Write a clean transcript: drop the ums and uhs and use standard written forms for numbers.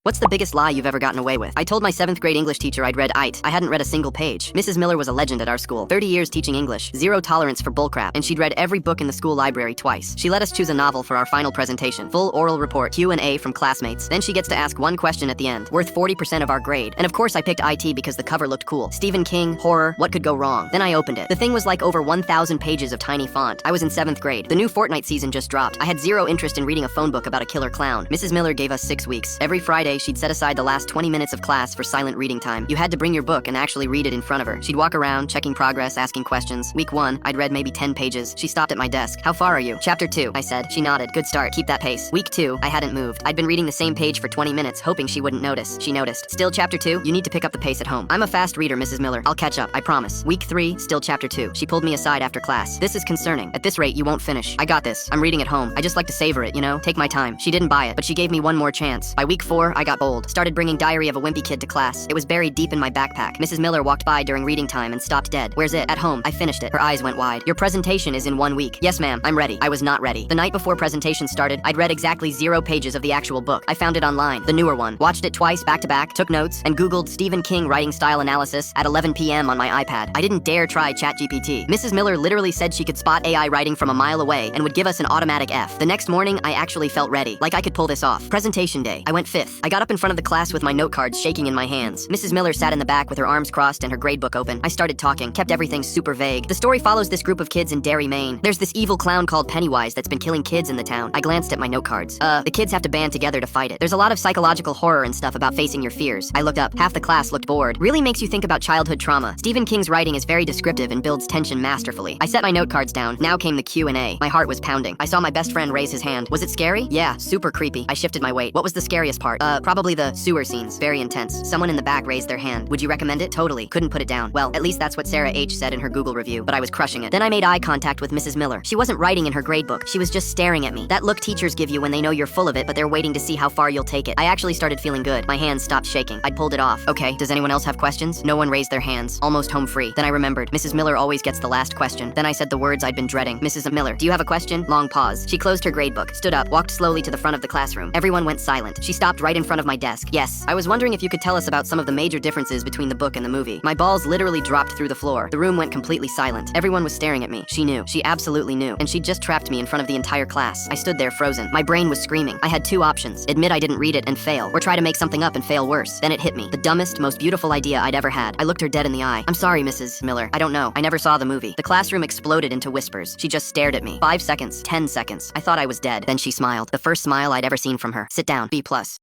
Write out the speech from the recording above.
What's the biggest lie you've ever gotten away with? I told my 7th grade English teacher I'd read IT. I hadn't read a single page. Mrs. Miller was a legend at our school. 30 years teaching English, zero tolerance for bullcrap, and she'd read every book in the school library twice. She let us choose a novel for our final presentation. Full oral report, Q&A from classmates. Then she gets to ask one question at the end, worth 40% of our grade. And of course I picked IT because the cover looked cool. Stephen King, horror, what could go wrong? Then I opened it. The thing was like over 1,000 pages of tiny font. I was in 7th grade. The new Fortnite season just dropped. I had zero interest in reading a phone book about a killer clown. Mrs. Miller gave us 6 weeks. Every Friday, she'd set aside the last 20 minutes of class for silent reading time. You had to bring your book and actually read it in front of her. She'd walk around, checking progress, asking questions. Week 1, I'd read maybe 10 pages. She stopped at my desk. "How far are you?" "Chapter 2, I said. She nodded. "Good start. Keep that pace." Week 2, I hadn't moved. I'd been reading the same page for 20 minutes, hoping she wouldn't notice. She noticed. "Still chapter 2? You need to pick up the pace at home." "I'm a fast reader, Mrs. Miller. I'll catch up, I promise." Week 3, still chapter 2. She pulled me aside after class. "This is concerning. At this rate, you won't finish." "I got this. I'm reading at home. I just like to savor it, you know? Take my time." She didn't buy it, but she gave me one more chance. By week 4, I got bold. Started bringing Diary of a Wimpy Kid to class. It was buried deep in my backpack. Mrs. Miller walked by during reading time and stopped dead. "Where's it?" "At home." I finished it. Her eyes went wide. "Your presentation is in 1 week." "Yes, ma'am. I'm ready." I was not ready. The night before presentation started, I'd read exactly 0 pages of the actual book. I found it online, the newer one. Watched it twice back to back, took notes, and Googled Stephen King writing style analysis at 11 p.m. on my iPad. I didn't dare try ChatGPT. Mrs. Miller literally said she could spot AI writing from a mile away and would give us an automatic F. The next morning, I actually felt ready, like I could pull this off. Presentation day. I went 5th. I got up in front of the class with my note cards shaking in my hands. Mrs. Miller sat in the back with her arms crossed and her gradebook open. I started talking, kept everything super vague. The story follows this group of kids in Derry, Maine. There's this evil clown called Pennywise that's been killing kids in the town. I glanced at my note cards. The kids have to band together to fight it. There's a lot of psychological horror and stuff about facing your fears. I looked up. Half the class looked bored. Really makes you think about childhood trauma. Stephen King's writing is very descriptive and builds tension masterfully. I set my note cards down. Now came the Q&A. My heart was pounding. I saw my best friend raise his hand. "Was it scary?" "Yeah, super creepy." I shifted my weight. "What was the scariest part?" Probably the sewer scenes. Very intense." Someone in the back raised their hand. "Would you recommend it?" "Totally." Couldn't put it down. Well, at least that's what Sarah H. said in her Google review, but I was crushing it. Then I made eye contact with Mrs. Miller. She wasn't writing in her gradebook. She was just staring at me. That look teachers give you when they know you're full of it, but they're waiting to see how far you'll take it. I actually started feeling good. My hands stopped shaking. I'd pulled it off. "Okay, does anyone else have questions?" No one raised their hands. Almost home free. Then I remembered. Mrs. Miller always gets the last question. Then I said the words I'd been dreading. "Mrs. Miller, do you have a question?" Long pause. She closed her gradebook, stood up, walked slowly to the front of the classroom. Everyone went silent. She stopped right in front of my desk. "Yes, I was wondering if you could tell us about some of the major differences between the book and the movie." My balls literally dropped through the floor. The room went completely silent. Everyone was staring at me. She knew. She absolutely knew. And she'd just trapped me in front of the entire class. I stood there frozen. My brain was screaming. I had 2 options. Admit I didn't read it and fail, or try to make something up and fail worse. Then it hit me. The dumbest, most beautiful idea I'd ever had. I looked her dead in the eye. "I'm sorry, Mrs. Miller. I don't know. I never saw the movie." The classroom exploded into whispers. She just stared at me. 5 seconds. 10 seconds. I thought I was dead. Then she smiled. The first smile I'd ever seen from her. "Sit down. B+."